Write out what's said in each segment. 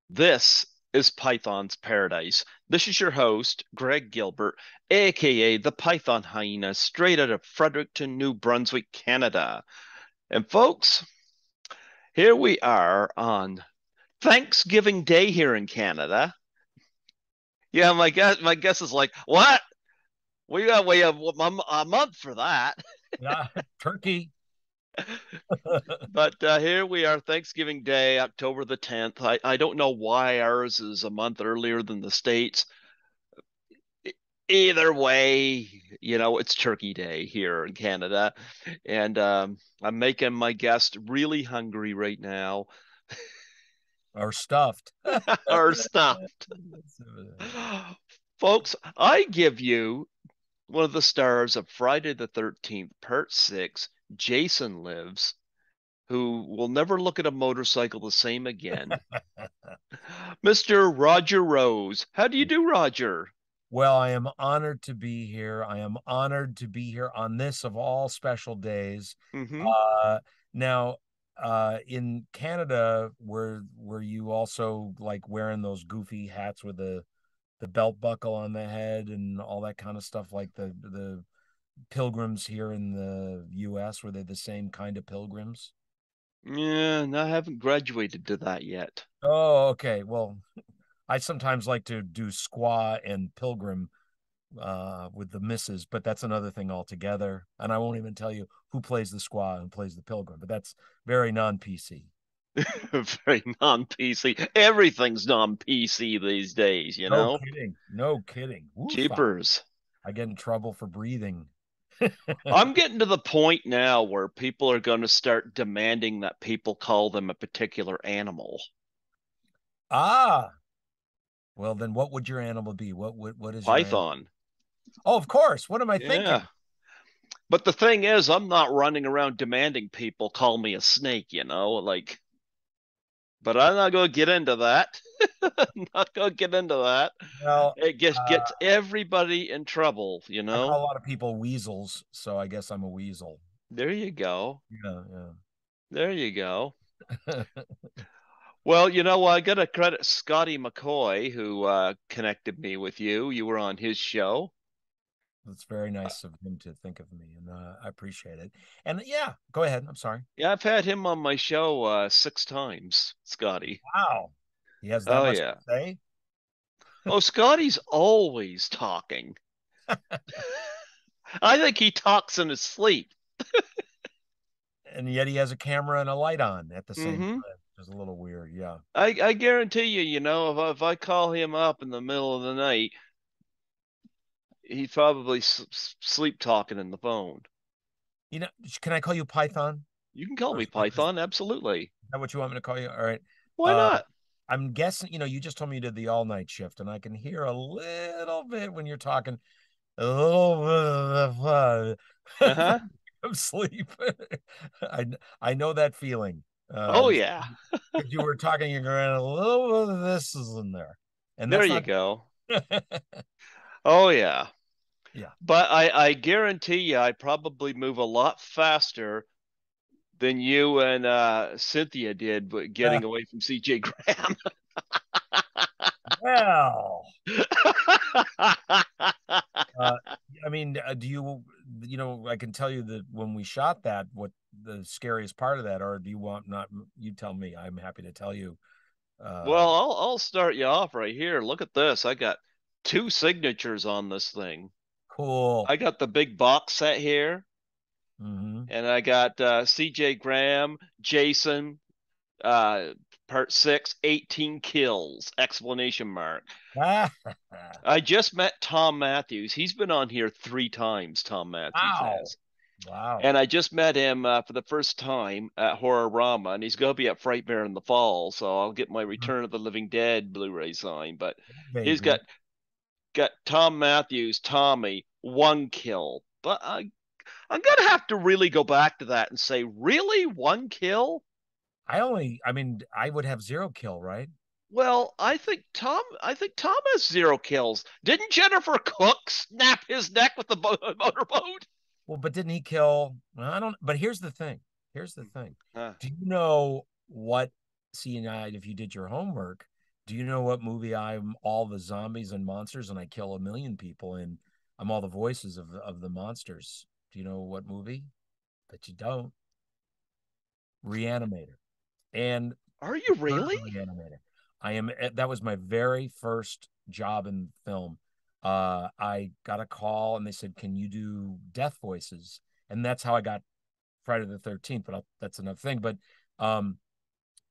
This is Python's Paradise. This is your host, Greg Gilbert, aka the Python Hyena, straight out of Fredericton, New Brunswick, Canada. And folks, here we are on Thanksgiving Day here in Canada. Yeah, my guess is like, what? We got wait a month for that. Yeah, turkey. But here we are, Thanksgiving Day, October the 10th. I don't know why ours is a month earlier than the States. Either way, it's Turkey Day here in Canada, and I'm making my guest really hungry right now. Or stuffed. Or stuffed. Folks, I give you one of the stars of Friday the 13th, Part 6, Jason Lives, who will never look at a motorcycle the same again. Mr. Roger Rose. How do you do, Roger? Well, I am honored to be here. I am honored to be here on this of all special days. Mm-hmm. Uh, now, in Canada, were you also like wearing those goofy hats with the belt buckle on the head and all that kind of stuff, like the pilgrims here in the U.S.? Were they the same kind of pilgrims? Yeah, no, I haven't graduated to that yet. Oh, okay. Well, I sometimes like to do squaw and pilgrim with the misses, but that's another thing altogether. And I won't even tell you who plays the squaw and plays the pilgrim, but that's very non-PC. Very non-PC. Everything's non-PC these days, you No know? kidding. No kidding. Woof. Jeepers. I get in trouble for breathing. I'm getting to the point now where people are going to start demanding that people call them a particular animal. Ah, well then what would your animal be? What is your animal? Python. Oh, of course. What am I Yeah. thinking? But the thing is, I'm not running around demanding people call me a snake, like, but I'm not going to get into that. Not going to get into that. Well, It gets uh, everybody in trouble, you I know? call a lot of people weasels, so I guess I'm a weasel. There you go. Yeah, There you go. yeah. Well, I got to credit Scotty McCoy who connected me with you. You were on his show. That's very nice of him to think of me, and I appreciate it. And yeah, go ahead. I'm sorry. Yeah, I've had him on my show 6 times, Scotty. Wow. He has that Oh much to yeah. say? Oh, Scotty's always talking. I think he talks in his sleep. And yet he has a camera and a light on at the same Hmm. time, which is a little weird. Yeah. I guarantee you, if I call him up in the middle of the night, he's probably sleep talking in the phone. You know, can I call you Python? You can call Or me is Python, absolutely. that what you want me to call you? All right. Why Uh, not? I'm guessing, you just told me you did the all night shift, and I can hear a little bit when you're talking, a little bit Uh-huh. of sleep. I I know that feeling. Oh yeah. Because you were talking, you're going a little bit of this is in there, and There that's you not. go. Oh yeah. Yeah. But I guarantee you I probably move a lot faster than you and Cynthia did but Uh, getting away from CJ Graham. well, uh, I mean, do I can tell you that when we shot that, what the scariest part of that, or do you want not? You tell me. I'm happy to tell you. Uh, Well, I'll start you off right here. Look at this. I got two signatures on this thing. cool. I got the big box set here, Hmm. and I got CJ Graham, Jason, uh, part 6, 18 kills, explanation mark. Ah, I just met Tom Matthews. He's been on here 3 times, Tom Matthews wow. has. Wow. And I just met him for the first time at Horrorama, and he's going to be at Frightmare in the fall, so I'll get my Return of the Living Dead Blu-ray signed. But he's got Baby. got Tom Matthews, Tommy, 1 kill. But I'm gonna have to really go back to that and say, really, 1 kill? I mean, I would have zero kill, right? Well, I think Tom has 0 kills. Didn't Jennifer Cook snap his neck with the motorboat? Well, but didn't he kill? Well, I don't, but here's the thing. Here's the thing. Huh. Do you know what, if you did your homework, Do you know what movie I'm all the zombies and monsters and I kill a million people and I'm all the voices of the monsters? Do you know what movie? But you don't. Reanimator. And Are you heard of really? the Reanimator. I am that was my very first job in film. I got a call and they said, "Can you do death voices?" And that's how I got Friday the 13th, but that's another thing. But um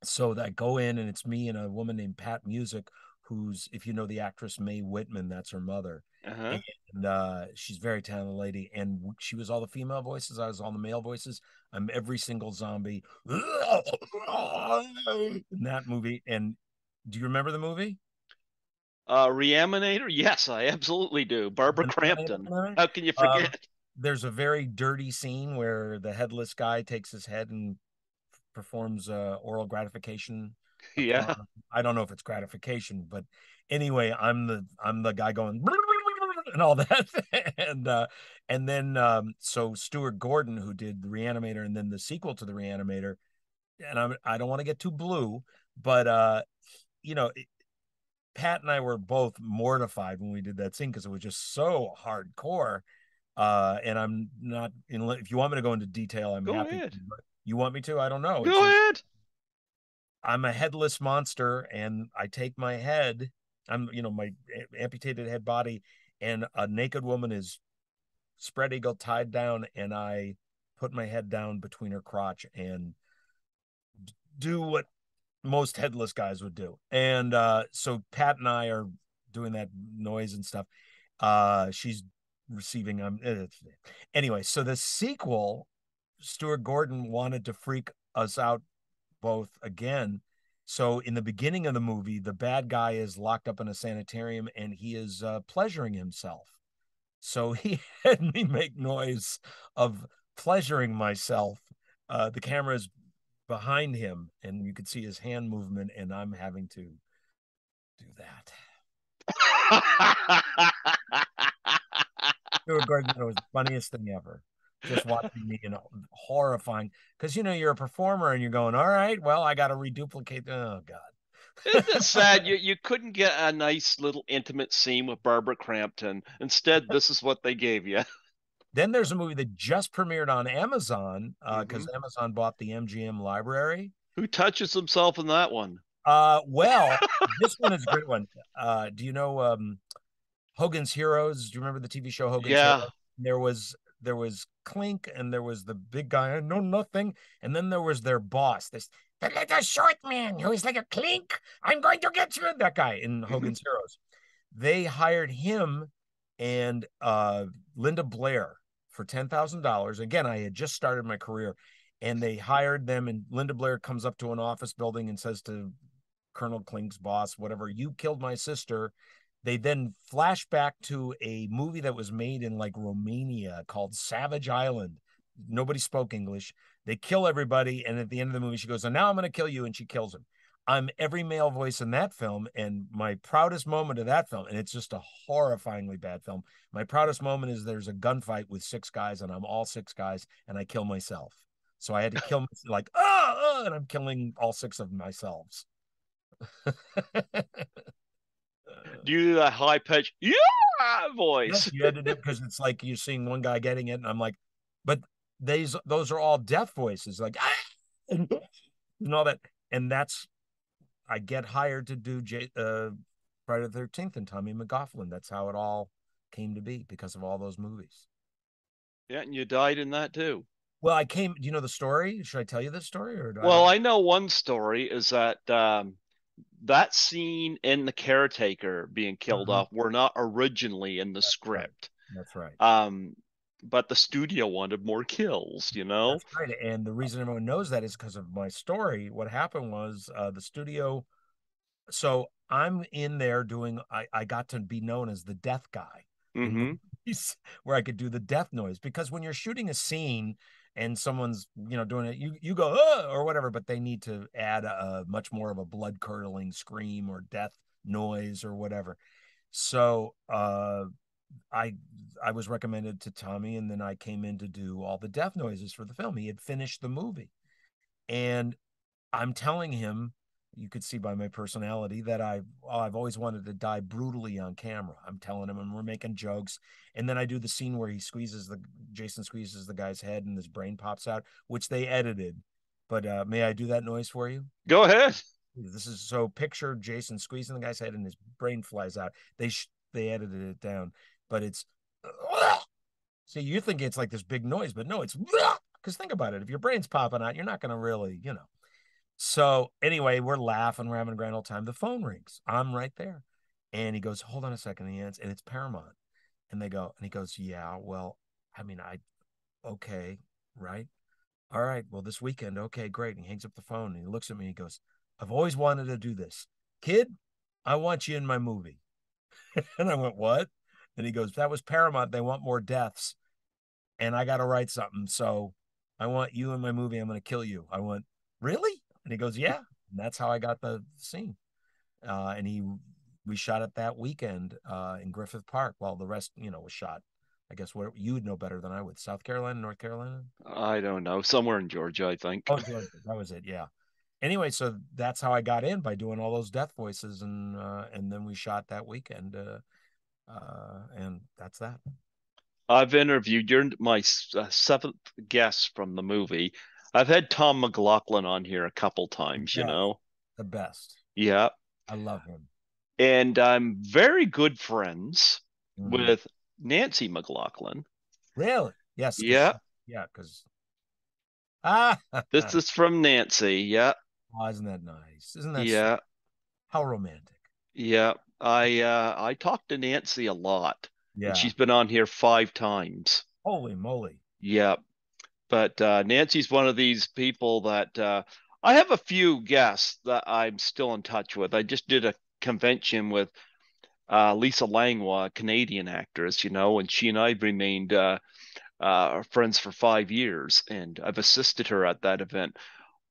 so I go in and it's me and a woman named Pat Music, who's, if you know the actress Mae Whitman, that's her mother. Uh-huh. And she's a very talented lady. And she was all the female voices. I was all the male voices. I'm every single zombie in that movie. And do you remember the movie? Reanimator? Yes, I absolutely do. Barbara The Crampton. Reanimator? How can you Um, forget? there's a very dirty scene where the headless guy takes his head and performs oral gratification upon. Yeah. I don't know if it's gratification, but anyway, I'm the guy going and all that, and then so Stuart Gordon, who did the Reanimator and then the sequel to the Reanimator, and I don't want to get too blue, but you know. Pat and I were both mortified when we did that scene because it was just so hardcore. And I'm not in. If you want me to go into detail, I'm Go happy. ahead. You want me to? I don't know. It's Go just ahead. I'm a headless monster, and I take my head. I'm, my amputated head body, and a naked woman is spread eagle tied down, and I put my head down between her crotch and do what most headless guys would do. And so Pat and I are doing that noise and stuff. She's receiving anyway, so the sequel, Stuart Gordon wanted to freak us out both again. So in the beginning of the movie, the bad guy is locked up in a sanitarium and he is pleasuring himself. So he had me make noise of pleasuring myself. The camera is behind him and you could see his hand movement and I'm having to do that. Stuart Gordon, it was the funniest thing ever. Just watching me, horrifying. Because you're a performer and you're going, all right, well, I got to reduplicate. Oh Isn't it God. sad you couldn't get a nice little intimate scene with Barbara Crampton? Instead, this is what they gave you. Then there's a movie that just premiered on Amazon Hmm. because Amazon bought the MGM library. Who touches himself in that one? Well, this one is a great one. Do you know Hogan's Heroes? Do you remember the TV show Hogan's Yeah. Heroes? There was Clink and there was the big guy, I know nothing, and then there was their boss, this the little short man who is like a Clink. I'm going to get you, that guy in Hmm. Hogan's Heroes. They hired him and Linda Blair for $10,000. Again, I had just started my career, and they hired them. And Linda Blair comes up to an office building and says to Colonel Klink's boss, "Whatever, you killed my sister." They then flash back to a movie that was made in like Romania called Savage Island. Nobody spoke English. They kill everybody, and at the end of the movie, she goes, "And now I'm going to kill you," and she kills him. I'm every male voice in that film, and my proudest moment of that film, and it's just a horrifyingly bad film. My proudest moment is there's a gunfight with six guys, and I'm all six guys, and I kill myself. So I had to kill like and I'm killing all six of myself. Do you do that high pitch yeah Yes, voice? you had to do because it's like you're seeing one guy getting it, and I'm like, but those are all death voices, like and all that, and that's I get hired to do Friday the 13th and Tommy McGoughlin. That's how it all came to be because of all those movies. Yeah, and you died in that too. Well, I came. Do you know the story? Should I tell you the story, or I Well, don't? I know one story is that that scene in The Caretaker being killed Mhm. off were not originally in the That's right. script. That's right. Um, but the studio wanted more kills, you know? That's right. And the reason everyone knows that is because of my story. What happened was the studio. So I'm in there doing. I got to be known as the death guy in Hmm. movies where I could do the death noise because when you're shooting a scene and someone's doing it, you go or whatever, but they need to add a much more of a blood curdling scream or death noise or whatever. So I I was recommended to Tommy, and then I came in to do all the death noises for the film. He had finished the movie, and I'm telling him, you could see by my personality that I've always wanted to die brutally on camera. I'm telling him, and we're making jokes, and then I do the scene where Jason squeezes the guy's head and his brain pops out, which they edited. But may I do that noise for you? Go ahead. This is so picture Jason squeezing the guy's head and his brain flies out. They edited it down, but it's see, you think it's like this big noise, but no, it's because think about it. If your brain's popping out, you're not going to really, you know. So anyway, we're laughing, we're having a grand old time. The phone rings. I'm right there. And he goes, hold on a second. And he answers, and it's Paramount. And he goes, yeah, well, I mean, okay, right? All right, well, this weekend, okay, great. And he hangs up the phone and he looks at me and he goes, I've always wanted to do this. Kid, I want you in my movie. And I went, what? And he goes, that was Paramount. They want more deaths. And I got to write something. So I want you in my movie. I'm going to kill you. I went, really? And he goes, yeah. And that's how I got the scene. And we shot it that weekend in Griffith Park while the rest, was shot. I guess what you would know better than I would. South Carolina, North Carolina? I don't know. Somewhere in Georgia, I think. Oh, Georgia. That was it. Yeah. Anyway, so that's how I got in by doing all those death voices, and then we shot that weekend, and that's that. I've interviewed, you're my seventh guest from the movie. I've had Tom McLaughlin on here a couple times, you Yeah, know? the best. Yeah. I love him. And I'm very good friends Mm-hmm. with Nancy McLaughlin. Really? Yes, Yeah. because This oh, is from Nancy. Yeah. isn't that nice? Isn't that sweet? Yeah. How romantic? Yeah. I talked to Nancy a lot, and Yeah. she's been on here 5 times. Holy moly. Yeah. But Nancy's one of these people that I have a few guests that I'm still in touch with. I just did a convention with Lisa Langlois, a Canadian actress, and she and I remained friends for 5 years, and I've assisted her at that event.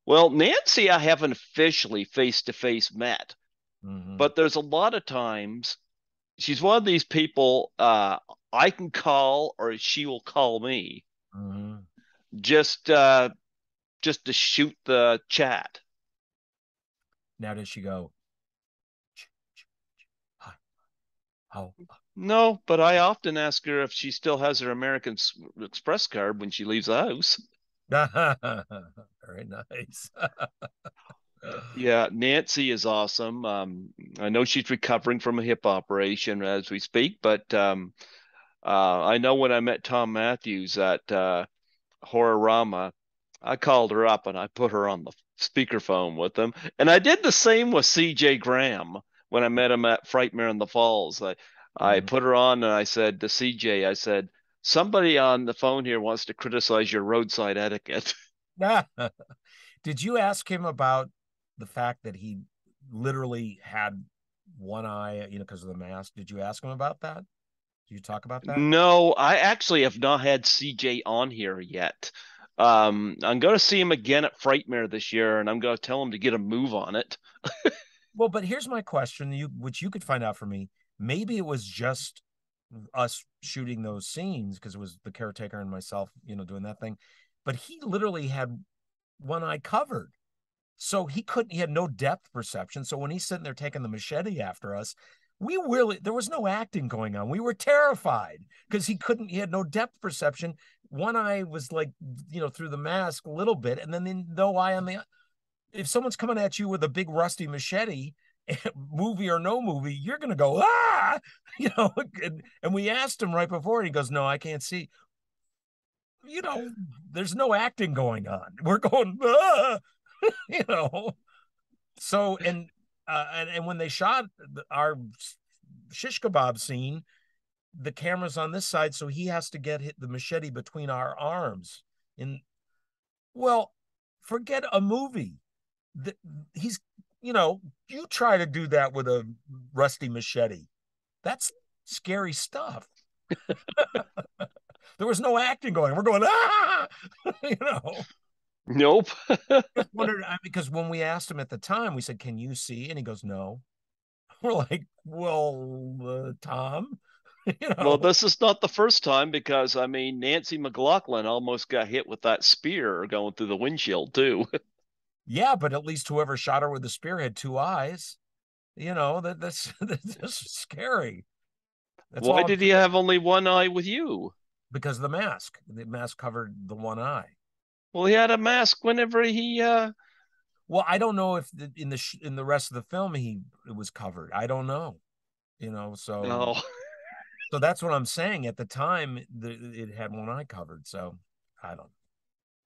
Well, Nancy, I haven't officially face to face met, Mm-hmm. but there's a lot of times she's one of these people I can call or she will call me Mm-hmm. just uh, just to shoot the chat. Now does she go? Hi. How? No, but I often ask her if she still has her American Express card when she leaves the house. Very nice. Yeah, Nancy is awesome. I know she's recovering from a hip operation as we speak, but I know when I met Tom Matthews at Horrorama, I called her up and I put her on the speakerphone with him. And I did the same with CJ Graham when I met him at Frightmare in the Falls. I Mhm. put her on and I said to CJ, I said, somebody on the phone here wants to criticize your roadside etiquette. Did you ask him about the fact that he literally had one eye, because of the mask? Did you ask him about that? Did you talk about that? No, I actually have not had CJ on here yet. I'm going to see him again at Frightmare this year, and I'm going to tell him to get a move on it. Well, but here's my question, which you could find out for me. Maybe it was just us shooting those scenes because it was the caretaker and myself, doing that thing. But he literally had one eye covered. So he had no depth perception. So when he's sitting there taking the machete after us, there was no acting going on. We were terrified because he had no depth perception. One eye was like, through the mask a little bit, and then no eye on the, if someone's coming at you with a big rusty machete, movie or no movie, you're going to go, ah, and we asked him right before, and he goes, no, I can't see. You know, there's no acting going on. We're going, ah, you know, so and when they shot our shish kebab scene, the camera's on this side, so he has to get the machete between our arms. And well, forget a movie. He's you try to do that with a rusty machete. That's scary stuff. There was no acting going. We're going ah, you know. Nope. Just wondered because when we asked him at the time, we said, "Can you see?" And he goes, "No." We're like, well, Tom, you Well, know, this is not the first time because I mean Nancy McLaughlin almost got hit with that spear going through the windshield too. Yeah, but at least whoever shot her with the spear had two eyes. That's that's scary. That's Why all I'm did he saying. have only one eye with you? Because of the mask covered the one eye. Well, he had a mask whenever he Well, I don't know if in the rest of the film it was covered. I don't know. So oh, that's what I'm saying. At the time, it had one eye covered. So I don't.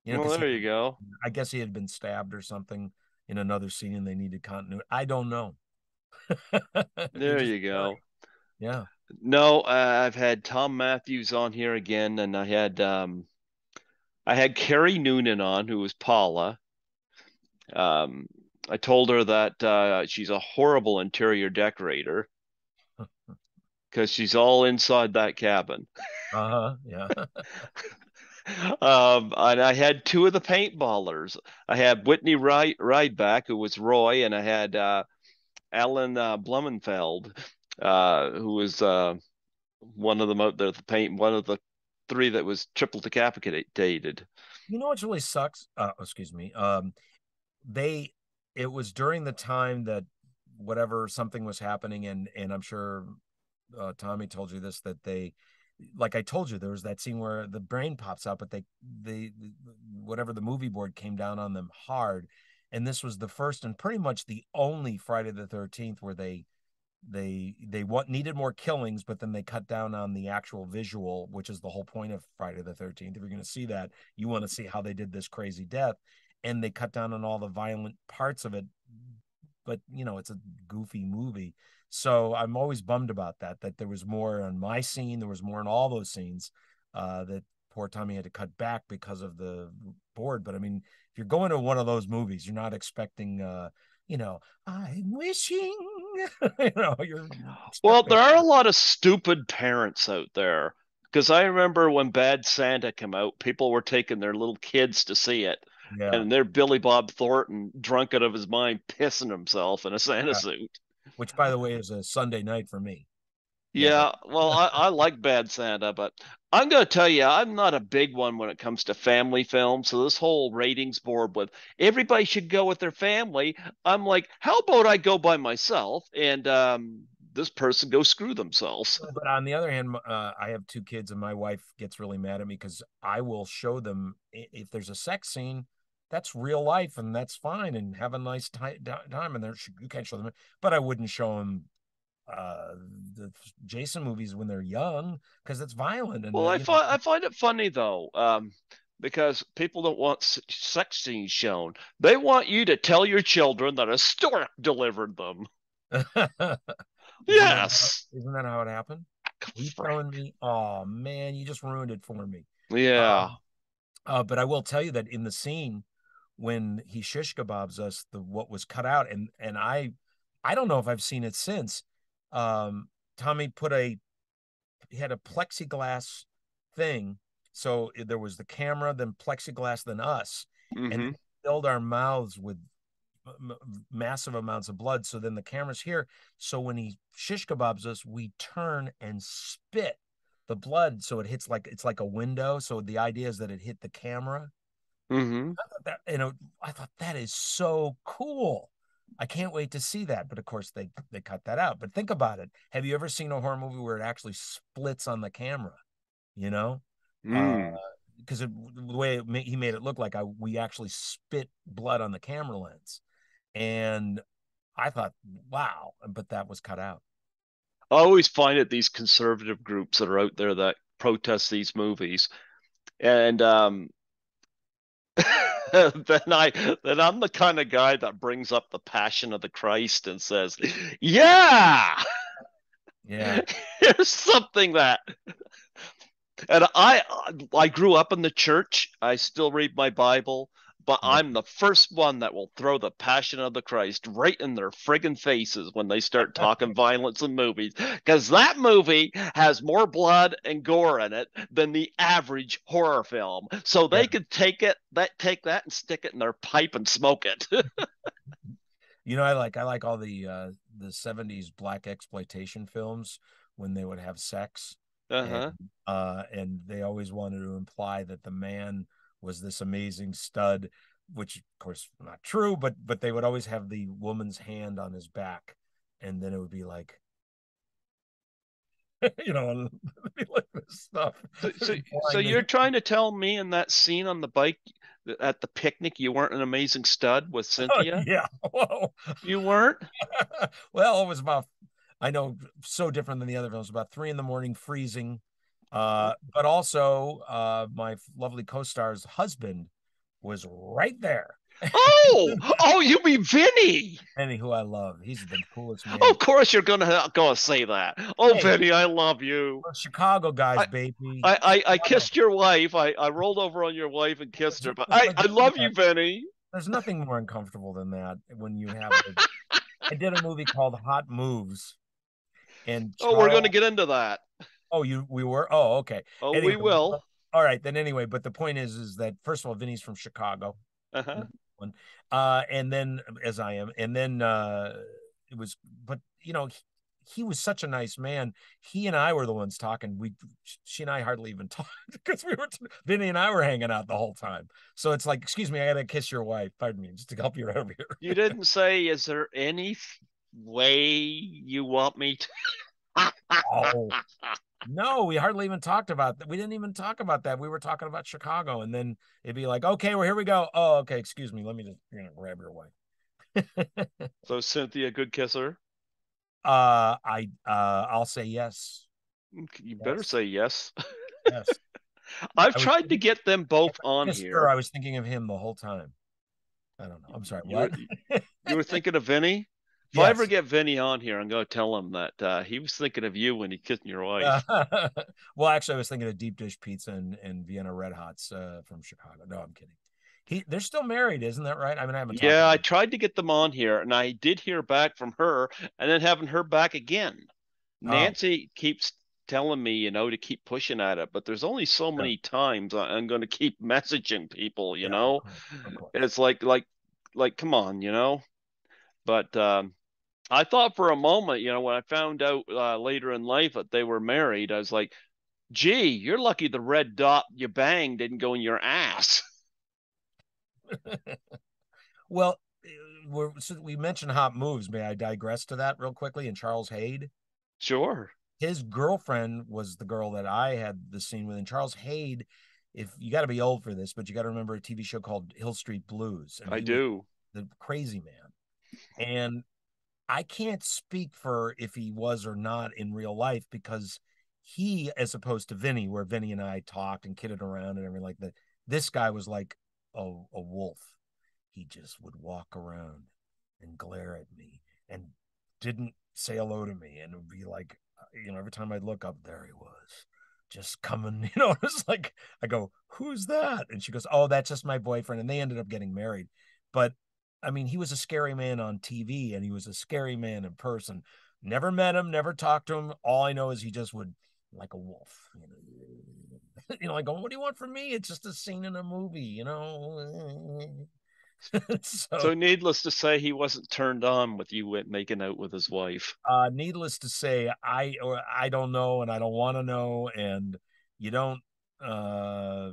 well, Because there you go. I guess he had been stabbed or something in another scene, and they needed continuity. I don't know. They There just you go. yeah. No, I've had Tom Matthews on here again, and I had Carrie Noonan on, who was Paula. Um, I told her that she's a horrible interior decorator because she's all inside that cabin. Uh-huh. Yeah. And I had two of the paintballers. I had Whitney Rideback, who was Roy, and I had Alan Blumenfeld, who was one of them out there, the paint, one of the three that was triple decapitated. What really sucks? Excuse me. They It was during the time that whatever something was happening, and I'm sure Tommy told you this, that they, like I told you, there was that scene where the brain pops out, but they whatever the movie board came down on them hard, and this was the first and pretty much the only Friday the 13th where needed more killings, but then they cut down on the actual visual, which is the whole point of Friday the 13th. If you're going to see that, you want to see how they did this crazy death, and they cut down on all the violent parts of it. But it's a goofy movie, so I'm always bummed about that there was more on my scene, there was more in all those scenes, that poor Tommy had to cut back because of the board. But I mean, if you're going to one of those movies, you're not expecting I'm wishing you're Well, expecting. there are a lot of stupid parents out there because I remember when Bad Santa came out, people were taking their little kids to see it, Yeah, and they're Billy Bob Thornton, drunk out of his mind, pissing himself in a Santa yeah. suit. Which, by the way, is a Sunday night for me. Yeah. Yeah, well, I like Bad Santa, but I'm going to tell you, I'm not a big one when it comes to family films. So this whole ratings board with everybody should go with their family, I'm like, how about I go by myself and this person go screw themselves? But on the other hand, I have two kids, and my wife gets really mad at me because I will show them, if there's a sex scene, that's real life, and that's fine, and have a nice time. And you can't show them it, but I wouldn't show them uh, the Jason movies when they're young because it's violent, and Well, I find it funny though, because people don't want sex scenes shown. They want you to tell your children that a stork delivered them. isn't that Yes. isn't that how it happened? Are you telling me? Oh man, you just ruined it for me. Yeah. Um, but I will tell you that in the scene when he shish kebabs us, the what was cut out, and I don't know if I've seen it since. Um, Tommy he had a plexiglass thing, so there was the camera, then plexiglass, then us, and Hmm. filled our mouths with massive amounts of blood. So then the camera's here. So when he shish kebabs us, we turn and spit the blood so it hits like it's like a window. So the idea is that it hit the camera. Hmm. I thought that is so cool. I can't wait to see that. But of course they cut that out. But think about it. Have you ever seen a horror movie where it actually splits on the camera? You know? Uh Mm. because the way he made it look like we actually spit blood on the camera lens. And I thought, wow, but that was cut out. I always find it these conservative groups that are out there that protest these movies, and then I'm the kind of guy that brings up the Passion of the Christ and says, "Yeah, Yeah. here's something that." And I grew up in the church. I still read my Bible, but Yeah. I'm the first one that will throw the Passion of the Christ right in their friggin' faces when they start talking violence in movies, because that movie has more blood and gore in it than the average horror film. So Yeah. they could take that and stick it in their pipe and smoke it. I like all the 70s black exploitation films when they would have sex, and Uh-huh. and they always wanted to imply that the man was this amazing stud, which of course not true, but they would always have the woman's hand on his back, and then it would be like, you know, like this stuff. So, so, so you're trying to tell me in that scene on the bike at the picnic, you weren't an amazing stud with Oh, Cynthia? yeah. Whoa. You weren't? Well, it was about, I know, so different than the other films. About 3 in the morning, freezing. But also, my lovely co-star's husband was right there. Oh, you mean Vinny? Vinny, who I love, he's the coolest Oh, man. of course you're gonna go say that. Oh, Hey, Vinny, I love you. we're Chicago guys, I, baby. I Chicago. kissed your wife. I rolled over on your wife and kissed her. But Just like I love you, Vinny. there's nothing more uncomfortable than that when you have. I did a movie called Hot Moves, and Oh, we're going to Charles. get into that. Oh, we were. Oh, okay. Oh, Anyway, we will. all right then. Anyway, but the point is that first of all, Vinny's from Chicago, Uh-huh. and then as I am, and then it was, but he was such a nice man. He and I were the ones talking. She and I hardly even talked because Vinny and I were hanging out the whole time. So it's like, excuse me, I gotta kiss your wife. Pardon me, just to help you out here. You didn't say, is there any way you want me to? Oh, no, we hardly even talked about that. We didn't even talk about that. We were talking about Chicago, and then it'd be like, okay, well, here we go. Oh, okay, excuse me. Let me just grab your wife. So Cynthia, good kisser? I'll say yes. You better Yes. say yes. Yes. I've I was tried to get them both on kissed her. here. I was thinking of him the whole time. I don't know. I'm sorry. You were What? you were thinking of Vinny? If I ever Yes. get Vinny on here, I'm going to tell him that he was thinking of you when he kissed your wife. Well, actually, I was thinking of deep dish pizza and Vienna Red Hots from Chicago. No, I'm kidding. They're still married, isn't that right? I mean, I haven't talked to Yeah, I them. tried to get them on here, and I did hear back from her, and then haven't heard back again. Oh, Nancy keeps telling me, to keep pushing at it, but there's only so sure. many times I'm going to keep messaging people, Yeah, of course, of course. It's like, come on. But I thought for a moment, when I found out later in life that they were married, I was like, gee, you're lucky the red dot you banged didn't go in your ass. Well, so we mentioned hot moves. May I digress to that real quickly? And Charles Hayde, Sure, his girlfriend was the girl that I had the scene with. And Charles Hayde, if you got to be old for this, but you got to remember a TV show called Hill Street Blues, and I he was do. the crazy man. And I can't speak for if he was or not in real life because he, as opposed to Vinny, where Vinny and I talked and kidded around and everything like that, this guy was like a wolf. He just would walk around and glare at me and didn't say hello to me. And it would be like, every time I'd look up, there he was, just coming, it's like, I go, who's that? And she goes, oh, that's just my boyfriend. And they ended up getting married. But I mean, he was a scary man on TV and he was a scary man in person. Never met him, never talked to him. All I know is he just would, like a wolf, like, what do you want from me? It's just a scene in a movie. So, So needless to say, he wasn't turned on with you making out with his wife. needless to say, I don't know and I don't want to know. And you don't, uh,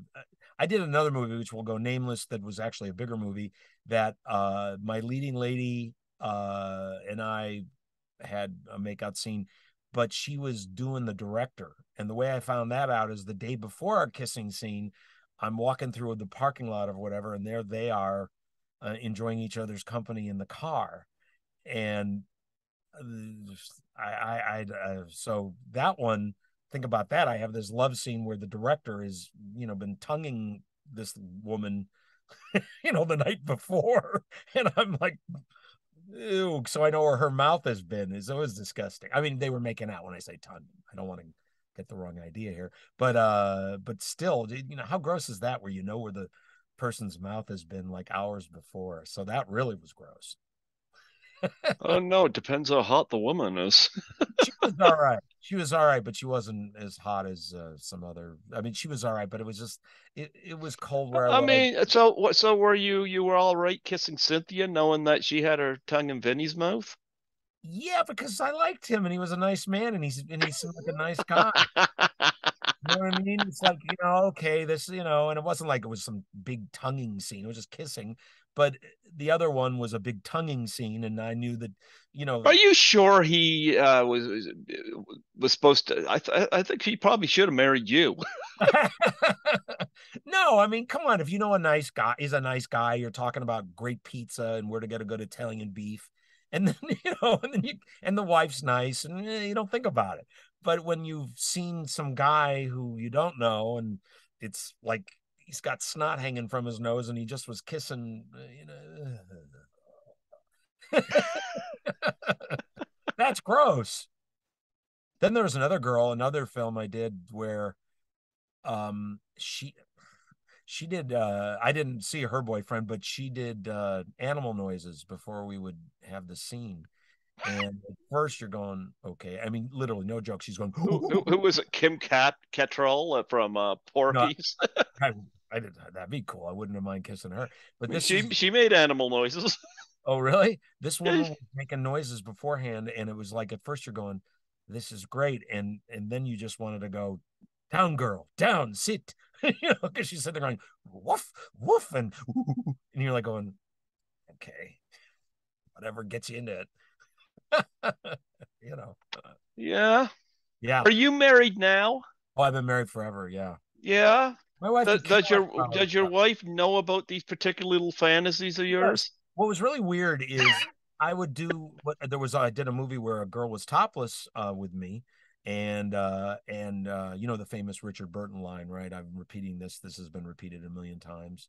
I did another movie, which will go nameless, that was actually a bigger movie that my leading lady and I had a makeout scene, but she was doing the director. And the way I found that out is the day before our kissing scene, I'm walking through the parking lot or whatever, and there they are enjoying each other's company in the car. And so that one, think about that. I have this love scene where the director has, been tonguing this woman, the night before. And I'm like, ew. So I know where her mouth has been. Is always disgusting. I mean, they were making out when I say tongue. I don't want to get the wrong idea here, but still, how gross is that? Where where the person's mouth has been like hours before. So that really was gross. Oh no, it depends how hot the woman is. She was all right. She was all right, but she wasn't as hot as some other. I mean, she was all right, but it was just it was cold where I I was. mean, so what? So were you were all right kissing Cynthia, knowing that she had her tongue in Vinny's mouth? Yeah, because I liked him and he was a nice man and he seemed like a nice guy. You know what I mean? It's like, okay, this, and it wasn't like it was some big tonguing scene. It was just kissing. But the other one was a big tonguing scene, and I knew that, you Are know, you sure he was supposed to? I think he probably should have married you. no, I mean, come on. If you know a nice guy is a nice guy, you're talking about great pizza and where to get a good Italian beef. And then, and the wife's nice and you don't think about it. But when you've seen some guy who you don't know and it's like he's got snot hanging from his nose and he just was kissing, that's gross. Then there was another girl, another film I did where she did I didn't see her boyfriend, but she did animal noises before we would have the scene. And at first you're going, okay. I mean, literally, no joke. She's going, Who was it? Kim Cattrall from no, Porky's. I, I did that'd be cool. I wouldn't have mind kissing her. But this is She made animal noises. oh really? This woman was making noises beforehand, and it was like at first you're going, this is great. And then you just wanted to go, down, girl, down, sit. Because she's sitting there going, woof, woof, and you're like going, okay, whatever gets you into it. you know. Yeah. Yeah. Are you married now? Oh, I've been married forever. Yeah. Yeah. My wife could care less about Does your wife know about these particular little fantasies of yes. yours? What was really weird is I would do what there was. I did a movie where a girl was topless with me, and the famous Richard Burton line, right? I'm repeating this. This has been repeated a million times.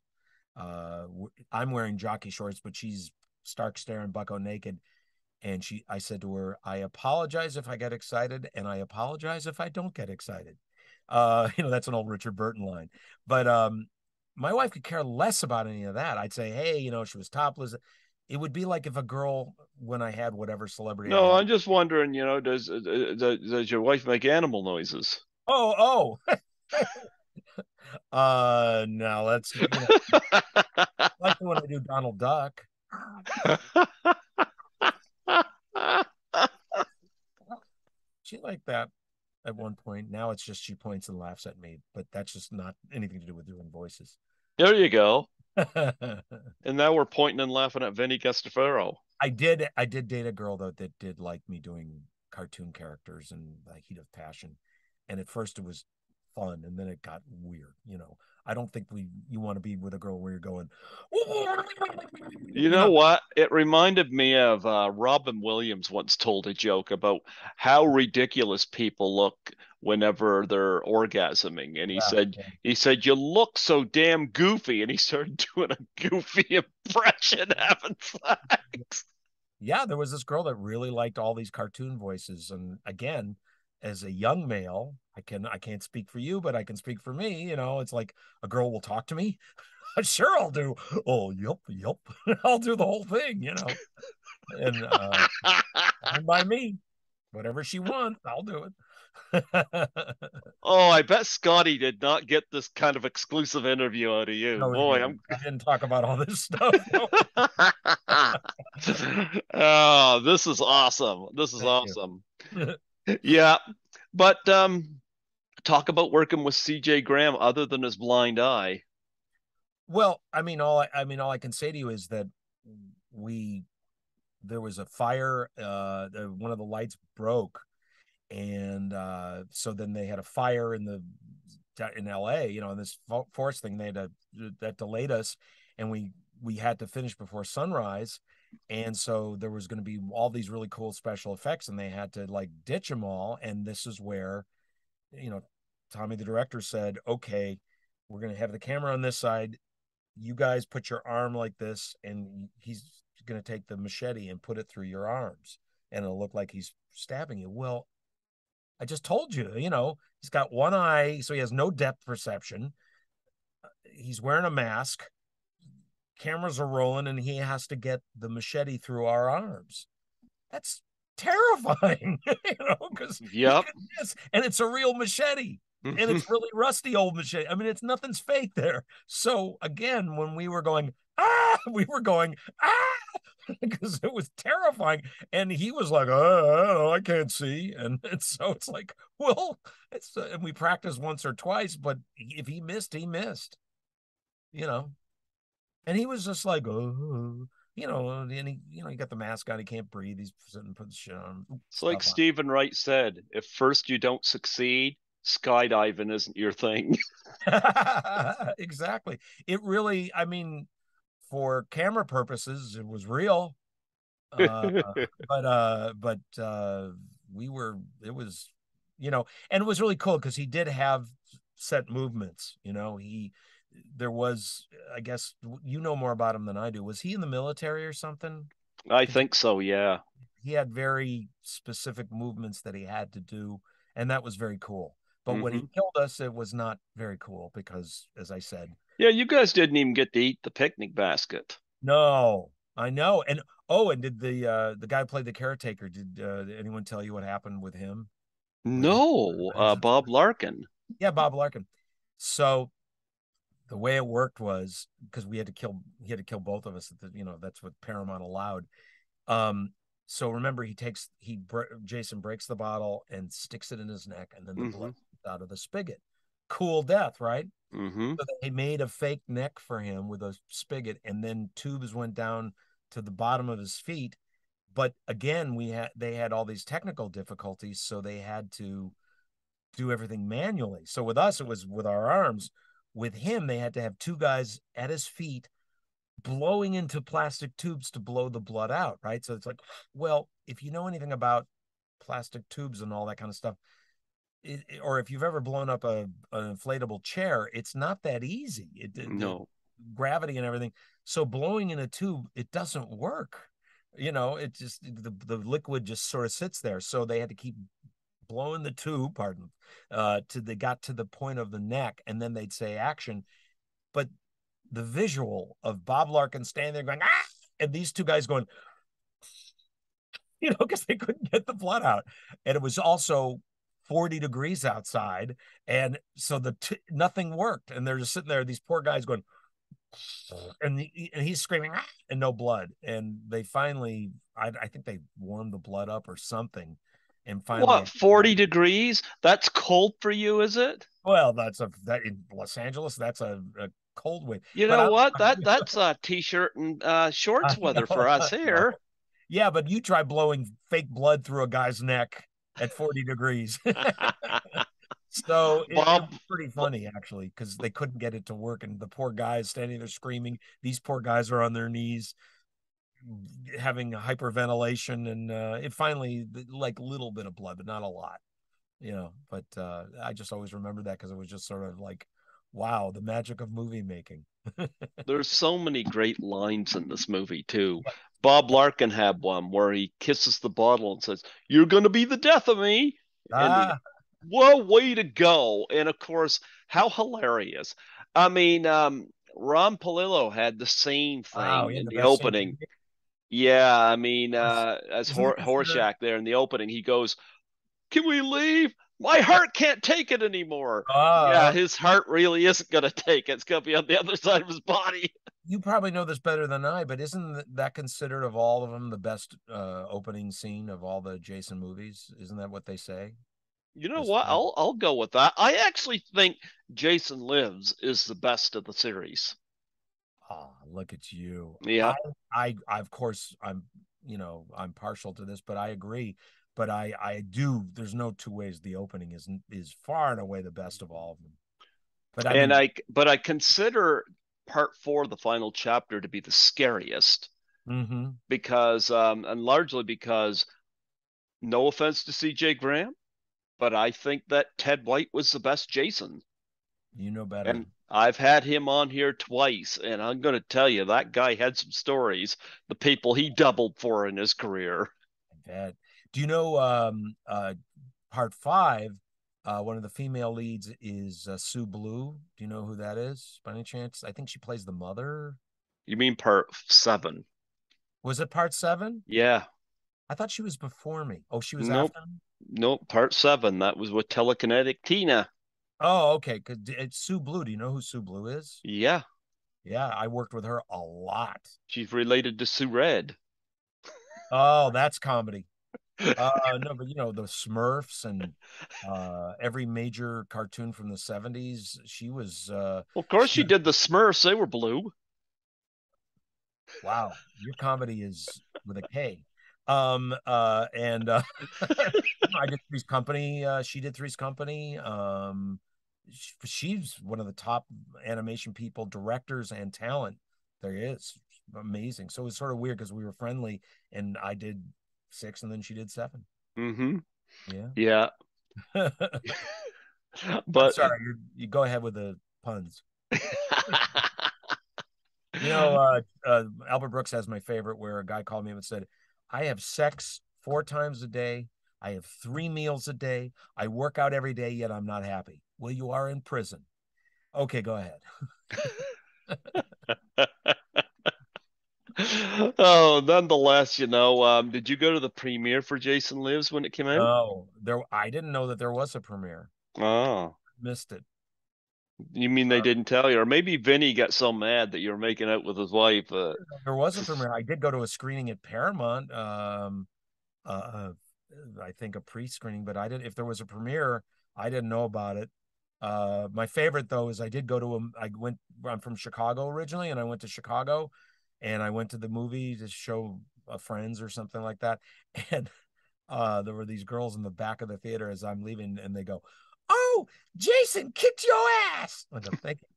I'm wearing jockey shorts, but she's stark staring bucko naked. And I said to her, I apologize if I get excited, and I apologize if I don't get excited. That's an old Richard Burton line. But my wife could care less about any of that. I'd say, hey, she was topless. It would be like if a girl, when I had whatever celebrity I No, had. I'm just wondering, does your wife make animal noises? Oh, oh. No, that's like when I do Donald Duck. She liked that at one point. Now it's just she points and laughs at me, but that's just not anything to do with doing voices. There you go. And now we're pointing and laughing at Vinny Gastafaro. I did date a girl though that did like me doing cartoon characters and the heat of passion. And at first it was fun and then it got weird. I don't think you want to be with a girl where you're going, You know what? It reminded me of Robin Williams once told a joke about how ridiculous people look whenever they're orgasming, and yeah, he said you look so damn goofy, and he started doing a goofy impression having sex. yeah, there was this girl that really liked all these cartoon voices. And again, as a young male, I can't speak for you, but I can speak for me. It's like a girl will talk to me. Sure, I'll do. Oh, yep, yep. I'll do the whole thing. And fine by me. Whatever she wants, I'll do it. Oh, I bet Scotty did not get this kind of exclusive interview out of you. No, he Boy, didn't. I'm I didn't talk about all this stuff. No. Oh, this is awesome. This is Thank you. awesome. Yeah. But talk about working with CJ Graham other than his blind eye. Well, all I can say to you is that we there was a fire. One of the lights broke, and so then they had a fire in LA, and this forest thing that delayed us, and we had to finish before sunrise, and so there was going to be all these really cool special effects, and they had to like ditch them all, and this is where you know Tommy the director said, okay, we're going to have the camera on this side, you guys put your arm like this, and he's going to take the machete and put it through your arms, and it'll look like he's stabbing you. Well, I just told you, he's got one eye, so he has no depth perception. He's wearing a mask. Cameras are rolling, and he has to get the machete through our arms. That's terrifying, because he Yep. could miss, and it's a real machete, and it's really rusty old machete. I mean, it's nothing's fake there. So again, when we were going, we were going, because it was terrifying. And he was like, I can't see. And so it's like, well, and we practiced once or twice, but if he missed, he missed, you know. And he was just like, oh, and he got the mask on, he can't breathe, he's sitting putting shit on, It's like stuff on. Stephen Wright said, if first you don't succeed, skydiving isn't your thing. Exactly. It really, I mean, for camera purposes, it was real. Uh, but we were, it was, and it was really cool because he did have set movements. There was, I guess, more about him than I do. Was he in the military or something? I Could you, think so, yeah. he had very specific movements that he had to do, and that was very cool. But when he Hmm. killed us, it was not very cool because, as I said, Yeah, you guys didn't even get to eat the picnic basket. no, I know. And oh, and did the guy who played the caretaker? Did anyone tell you what happened with him? With No, Bob Larkin. yeah, Bob Larkin. So the way it worked was because he had to kill both of us. That's what Paramount allowed. Um, so remember, Jason breaks the bottle and sticks it in his neck, and then the blood Hmm. comes out of the spigot. Cool death, right? Hmm. So they made a fake neck for him with a spigot, and then tubes went down to the bottom of his feet. But again, they had all these technical difficulties, so they had to do everything manually. So with us, it was with our arms. With him, they had to have two guys at his feet blowing into plastic tubes to blow the blood out, right? So it's like, well, if you know anything about plastic tubes and all that kind of stuff, or if you've ever blown up an inflatable chair, it's not that easy. The No, gravity and everything. So blowing in a tube, it doesn't work. It just the liquid just sort of sits there. So they had to keep blowing the tube, pardon, till they got to the point of the neck, and then they'd say action. But the visual of Bob Larkin standing there going, ah, and these two guys going, because they couldn't get the blood out. And it was also 40 degrees outside. And so nothing worked. And they're just sitting there, these poor guys going, and he's screaming, ah, and no blood. And they finally, I think they warmed the blood up or something. And finally, what, 40 degrees? That's cold for you, is it? well, that in Los Angeles, that's a cold wind. You But know what? That's a t-shirt and shorts I weather for know, us I know. here. Yeah, but you try blowing fake blood through a guy's neck at 40 degrees. So it Bob, was pretty funny actually, because they couldn't get it to work, and the poor guys standing there screaming. These poor guys are on their knees having hyperventilation, and it finally, like, little bit of blood, but not a lot. But I just always remember that because it was just sort of like, wow, the magic of movie making. there's so many great lines in this movie too. Bob Larkin had one where he kisses the bottle and says, "You're going to be the death of me." And Ah, what way to go. And of course, how hilarious. I mean, Ron Palillo had the same wow, thing he had in the the best scene. opening. Yeah, I mean, as Isn't it considered? Horshack there in the opening, he goes, "Can we leave? My heart can't take it anymore." Yeah, Uh, his heart really isn't going to take it. It's going to be on the other side of his body. you probably know this better than I, but isn't that considered, of all of them, the best opening scene of all the Jason movies? Isn't that what they say? You know As what? far as, I'll go with that. I actually think Jason Lives is the best of the series. oh, look at you. Yeah. Of course, I'm partial to this, but I agree. But I do. There's no two ways. The opening is far and away the best of all of them. But I And mean, I consider part four, the final chapter, to be the scariest mm-hmm, because, and largely because, no offense to CJ Graham, but I think that Ted White was the best Jason. you know better. And I've had him on here twice, and I'm going to tell you that guy had some stories, the people he doubled for in his career. That. Do you know part five? One of the female leads is Sue Blue. Do you know who that is by any chance? I think she plays the mother. You mean part seven? Was it part seven? Yeah. I thought she was before me. Oh, she was Nope. after me. Nope. Part seven. That was with telekinetic Tina. Oh, okay. Because it's Sue Blue. Do you know who Sue Blue is? Yeah. Yeah, I worked with her a lot. She's related to Sue Red. Oh, that's comedy. No, but the Smurfs and every major cartoon from the 70s, Well, of course, she she did the Smurfs. They were blue. wow, your comedy is with a K. And I did Three's Company. She did Three's Company. She's one of the top animation people, directors, and talent there is. Amazing. So it was sort of weird because we were friendly, and I did six, and then she did seven. Mm-hmm. Yeah. Yeah, I'm but sorry. You go ahead with the puns. Albert Brooks has my favorite where a guy called me and said, I have sex 4 times a day. I have 3 meals a day. I work out every day, yet I'm not happy. Well, you are in prison. Okay, go ahead. oh, nonetheless, did you go to the premiere for Jason Lives when it came out? No, I didn't know that there was a premiere. Oh, Missed it. you mean they didn't tell you? Or maybe Vinny got so mad that you were making out with his wife. There was a premiere. I did go to a screening at Paramount. Uh, I think a pre-screening, but I did. If there was a premiere, I didn't know about it. My favorite though is I did go to a. I went. I'm from Chicago originally, and I went to Chicago, and I went to the movie to show friends or something like that, and there were these girls in the back of the theater as I'm leaving, and they go, "Oh, Jason kicked your ass." I go, "Thank you."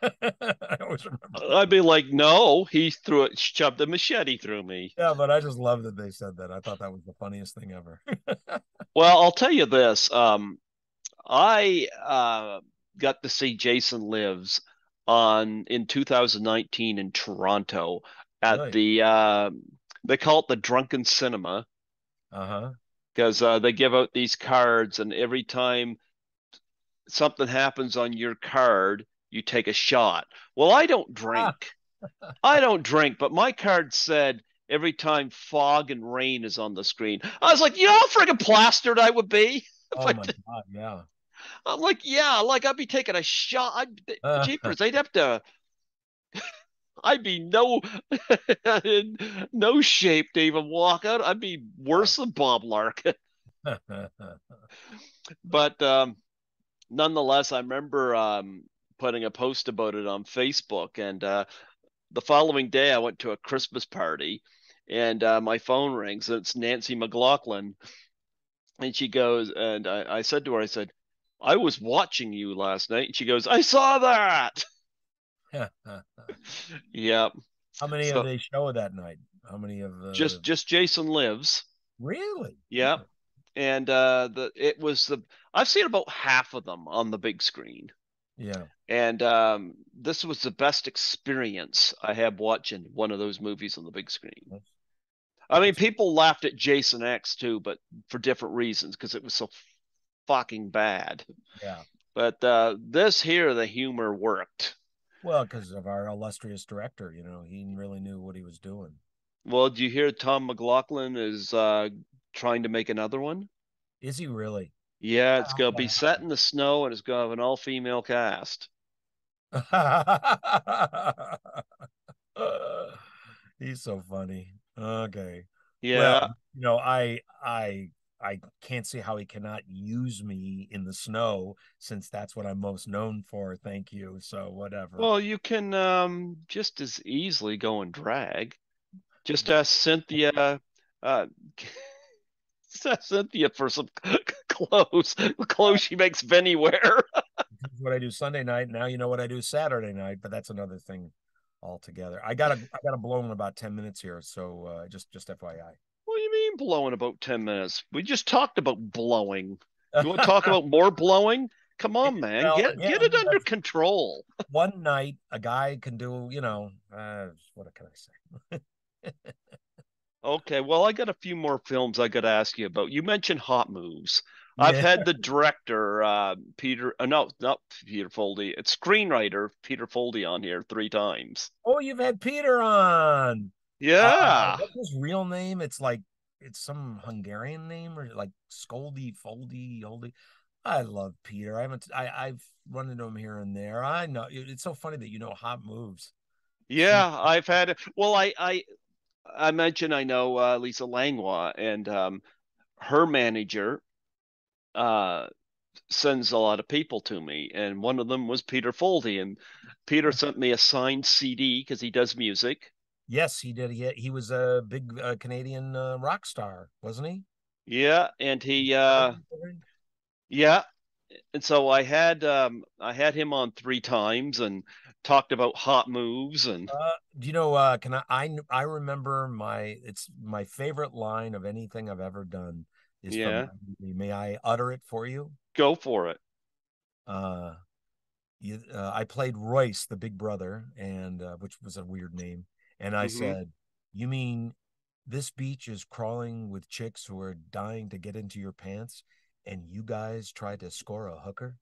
I always remember that. I'd be like, no, he threw it, shoved a machete through me. Yeah, but I just love that they said that. I thought that was the funniest thing ever. Well, I'll tell you this. I got to see Jason Lives on in 2019 in Toronto at Really? they call it the Drunken Cinema Uh-huh. because they give out these cards, and every time something happens on your card, you take a shot. Well, I don't Ah, drink. I don't drink, but my card said every time fog and rain is on the screen. I was like, you know how friggin' plastered I would be? oh my But God, yeah. I'm like, yeah, like I'd be taking a shot. Uh, Jeepers, I'd be in no shape to even walk out. I'd be worse than Bob Larkin. But nonetheless, I remember putting a post about it on Facebook, and the following day I went to a Christmas party, and my phone rings, and it's Nancy McLaughlin, and she goes, and I said to her, I said, I was watching you last night, and she goes, I saw that. Yeah. How many of So they show that night? How many of just Jason Lives. really? Yeah. And the it was the I've seen about half of them on the big screen. Yeah. And this was the best experience I had watching one of those movies on the big screen. That's, I mean, that's people laughed at Jason X too, but for different reasons because it was so fucking bad. yeah. But this here, the humor worked. Well, because of our illustrious director, he really knew what he was doing. Well, do you hear Tom McLaughlin is trying to make another one? Is he really? Yeah, I it's hope gonna be set in the snow and it's gonna have an all-female cast. that He's so funny. Okay. Well, Yeah. I can't see how he cannot use me in the snow since that's what I'm most known for. Thank you. So whatever. Well, you can just as easily go and drag. Just ask Cynthia. Uh, just ask Cynthia for some clothes. The clothes she makes Vinny wear. This is what I do Sunday night. Now you know what I do Saturday night, but that's another thing altogether. I gotta blow in about 10 minutes here. So just FYI. What do you mean blowing about 10 minutes? We just talked about blowing. You want to talk about more blowing? Come on, man. Well, Get it again, under that's control. one night a guy can do, what can I say? Okay, well, I got a few more films I got to ask you about. You mentioned Hot Moves. I've Yeah. had the director, Peter, no, not Peter Foldy, it's screenwriter Peter Foldy on here 3 times. Oh, you've had Peter on. Yeah. What's his real name? It's some Hungarian name or like Skoldy, Foldy, Holdy. I love Peter. I've run into him here and there. I know it's so funny that you know hot moves. Shoot. Yeah, I've had, well, I mentioned I know Lisa Langlois, and her manager uh, sends a lot of people to me, and one of them was Peter Foldy, and Peter sent me a signed CD because he does music. Yes, he did. He was a big Canadian rock star, wasn't he? Yeah, and yeah, and so I had him on three times and talked about hot moves and Do you know? Can I remember it's my favorite line of anything I've ever done is from yeah, that movie. May I utter it for you? go for it. Uh, I played Royce, the big brother, and which was a weird name. And I Hmm. said, "You mean this beach is crawling with chicks who are dying to get into your pants, and you guys try to score a hooker?"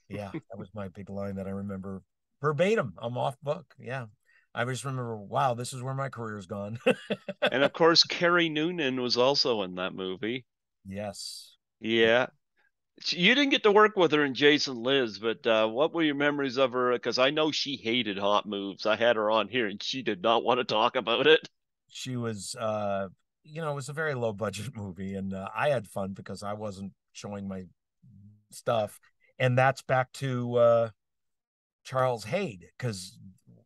Yeah, that was my big line that I remember verbatim. I'm off book. Yeah. I just remember, wow, this is where my career's gone. And of course, Carrie Noonan was also in that movie. Yes. Yeah. Yeah, you didn't get to work with her in Jason Liz, but what were your memories of her? Because I know she hated hot moves. I had her on here, and she did not want to talk about it. She was it was a very low budget movie and I had fun because I wasn't showing my stuff. And that's back to Charles Hayde, because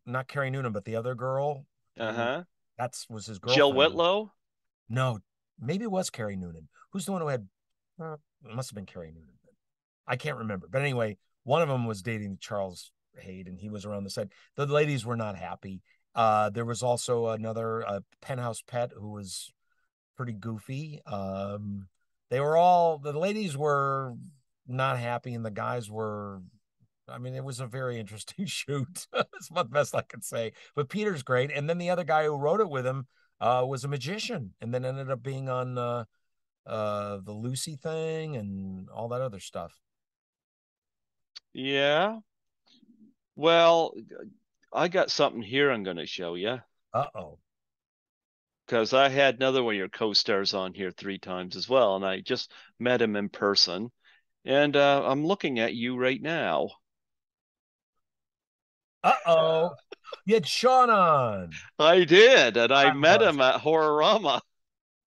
not Carrie Noonan, but the other girl Uh who huh. that's was his Jill girlfriend. Whitlow. No, maybe it was Carrie Noonan. Who's the one who had it must have been Carrie Noonan. I can't remember. But anyway, one of them was dating Charles Hayde, and he was around the set. The ladies were not happy. There was also another penthouse pet who was pretty goofy. The ladies were not happy, and the guys were. I mean, it was a very interesting shoot. That's the best I could say. But Peter's great, and then the other guy who wrote it with him was a magician, and then ended up being on the Lucy thing and all that other stuff. Yeah. Well, I got something here I'm going to show you Uh-oh. because I had another one of your co-stars on here three times as well, and I just met him in person, and I'm looking at you right now. Uh-oh. You had Sean on. I did, and I I met love him at Horrorama.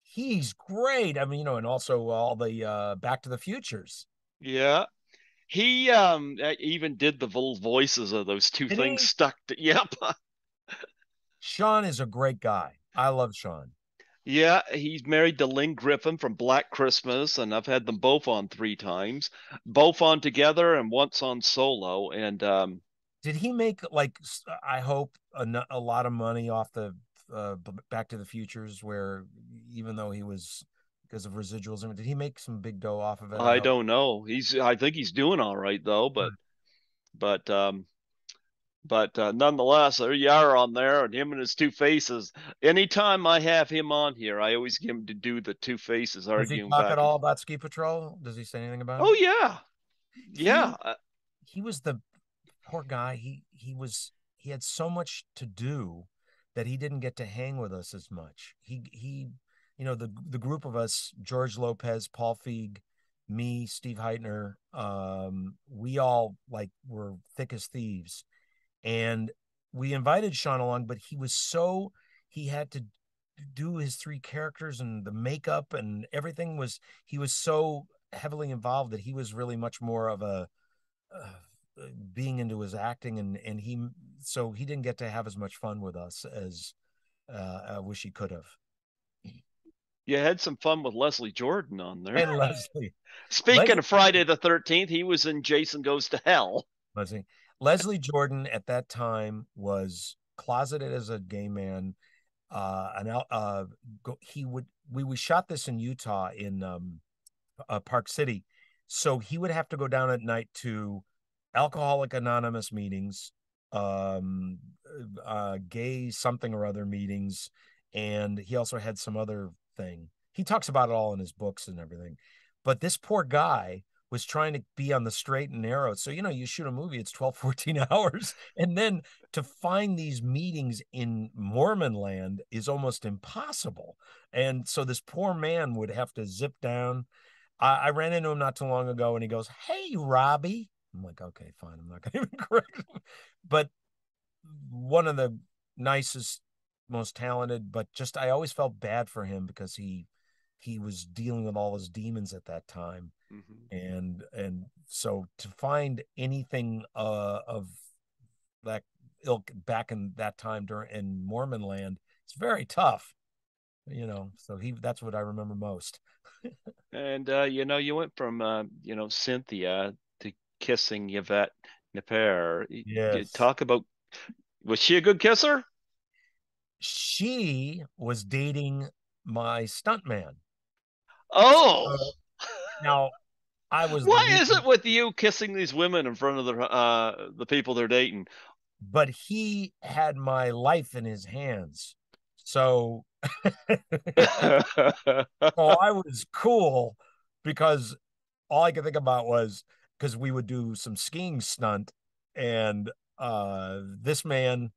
He's great. I mean, and also all the Back to the Futures. Yeah. He even did the voices of those two Did things he? stuck to, yep. Sean is a great guy. I love Sean. Yeah, he's married to Lynn Griffin from Black Christmas, and I've had them both on three times, both on together and once on solo. And Did he make like I hope a lot of money off the Back to the Futures, where even though he was because of residuals, did he make some big dough off of it? I I hope. don't know. I think he's doing all right though, but nonetheless, there you are on there, and him and his two faces. Anytime I have him on here, I always get him to do the two faces Does he arguing talk at back and all forth. about Ski Patrol? Does he say anything about Oh it? yeah, yeah. He he was the poor guy. He had so much to do that he didn't get to hang with us as much. The group of us, George Lopez, Paul Feig, me, Steve Heitner, we all like were thick as thieves. And we invited Sean along, but he had to do his three characters and the makeup and everything he was so heavily involved that he was really much more of a being into his acting, and he didn't get to have as much fun with us as I wish he could have. You had some fun with Leslie Jordan on there. And Speaking Leslie of Friday the 13th, he was in Jason Goes to Hell. Leslie Leslie Jordan at that time was closeted as a gay man. An he would we shot this in Utah in Park City. So he would have to go down at night to Alcoholic Anonymous meetings, um, gay something or other meetings, and he also had some other thing. He talks about it all in his books and everything. But this poor guy was trying to be on the straight and narrow. So, you shoot a movie, it's 12, 14 hours. And then to find these meetings in Mormon land is almost impossible. And so this poor man would have to zip down. I ran into him not too long ago and he goes, "Hey, Robbie." I'm like, okay, fine. I'm not going to even correct him. But one of the nicest most talented, but just I always felt bad for him because he was dealing with all his demons at that time. Hmm. And so to find anything of that ilk back in that time during in Mormon land, it's very tough, So that's what I remember most. And you went from Cynthia to kissing Yvette Napier. You Yes. talk about, was she a good kisser? She was dating my stuntman. Oh, Uh, Now I was the why is lead, it with you kissing these women in front of the people they're dating? but he had my life in his hands. So so I was cool because all I could think about was because we would do some skiing stunt, and this man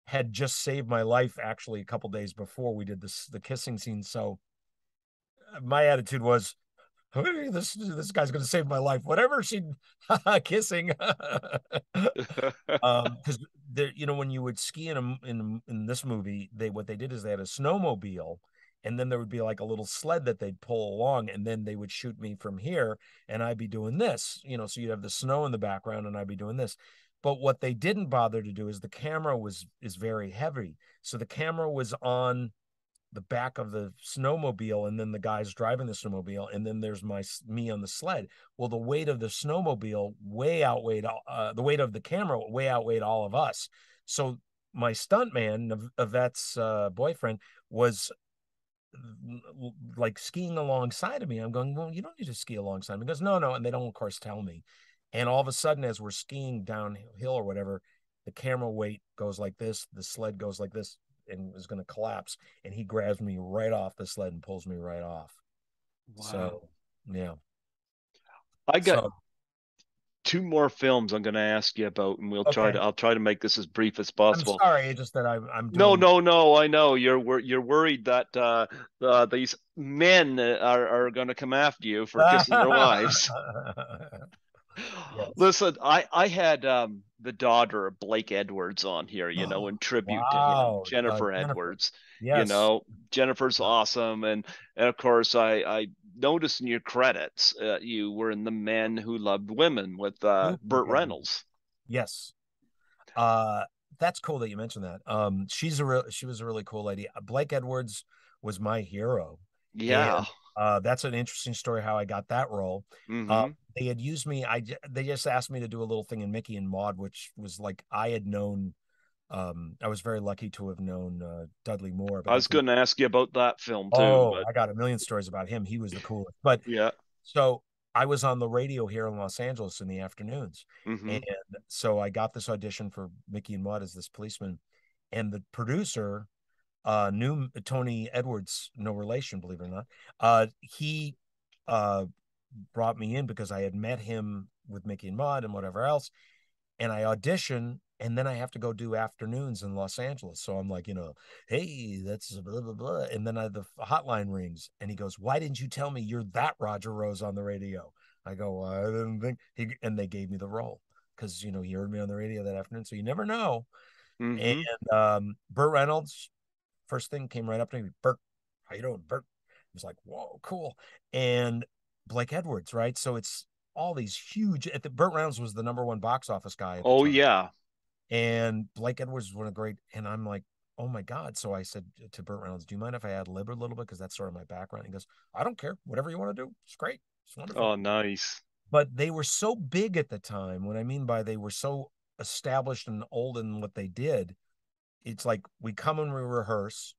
had just saved my life actually a couple days before we did the kissing scene. So my attitude was, hey, this guy's gonna save my life. Whatever she kissing. Because there, when you would ski in this movie, what they did is they had a snowmobile, and then there would be like a little sled that they'd pull along, and then they would shoot me from here, and I'd be doing this, so you'd have the snow in the background, and I'd be doing this. But what they didn't bother to do is the camera is very heavy, so the camera was on the back of the snowmobile, and then the guys driving the snowmobile, and then there's me on the sled. Well, the weight of the snowmobile way outweighed the weight of the camera way outweighed all of us. So my stuntman, Yvette's boyfriend, was like skiing alongside of me. I'm going, well, you don't need to ski alongside me. He goes, no, no, and they don't, of course, tell me. And all of a sudden, as we're skiing downhill or whatever, the camera weight goes like this, the sled goes like this, and is going to collapse. And he grabs me right off the sled and pulls me right off. Wow. So, yeah. I got So, two more films I'm going to ask you about, and okay. I'll try to make this as brief as I'm possible. sorry, just that I'm No, doing. no, no. I know you're worried that these men are going to come after you for kissing their wives. Yes. Listen, I had the daughter of Blake Edwards on here, in tribute to him, Wow. Jennifer Jennifer. Edwards. You Yes. know, Jennifer's awesome, and of course I noticed in your credits you were in The Men Who Loved Women with Super Burt good. Reynolds. Yes. Uh, that's cool that you mentioned that. She was a really cool lady. Blake Edwards was my hero, Yeah. and that's an interesting story how I got that role. Mm-hmm. They had used me. They just asked me to do a little thing in Micki and Maude, which was like I had known. I was very lucky to have known Dudley Moore, but I I was could. going to ask you about that film too, Oh, but I got a million stories about him. He was the coolest. But yeah. so I was on the radio here in Los Angeles in the afternoons. Mm-hmm. And so I got this audition for Micki and Maude as this policeman. And the producer knew Tony Edwards, no relation, believe it or not. He uh, brought me in because I had met him with Micki and Maude and whatever else, and I audition, and then I have to go do afternoons in Los Angeles. So I'm like, hey, that's blah blah blah, and then the hotline rings, and he goes, "Why didn't you tell me you're that Roger Rose on the radio?" I go, "I didn't think." And they gave me the role because he heard me on the radio that afternoon. So you never know. And Mm-hmm. Burt Reynolds, first thing came right up to me, Burt, how you doing, Burt? I was like, whoa, cool. And Blake Edwards, right? So it's all these huge. Burt Reynolds was the number one box office guy at the Oh time, yeah. and Blake Edwards was one of great. And I'm like, oh my god. So I said to Burt Reynolds, do you mind if I add lib a little bit because that's sort of my background? He goes, I don't care, whatever you want to do. It's great. It's wonderful. Oh, nice. But they were so big at the time. What I mean by they were so established and old in what they did, it's like we come and we rehearse.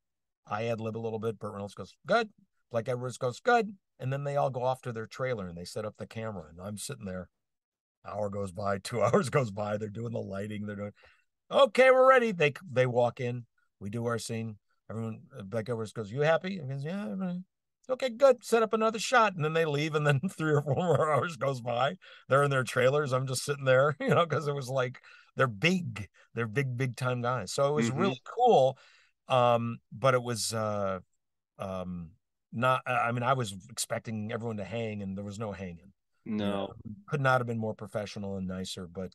I ad lib a little bit. Burt Reynolds goes, good. Blake Edwards goes, good. And then they all go off to their trailer and they set up the camera. And I'm sitting there. Hour goes by, 2 hours goes by. They're doing the lighting. They're doing, okay, we're ready. They walk in. We do our scene. Everyone, Blake Edwards goes, you happy? And goes, yeah. Okay, good. Set up another shot. And then they leave. And then 3 or 4 more hours goes by. They're in their trailers. I'm just sitting there, because it was like they're big. They're big, big time guys. So it was Mm-hmm. really cool. But it was um not I mean, I was expecting everyone to hang and there was no hanging. You know, No. could not have been more professional and nicer, but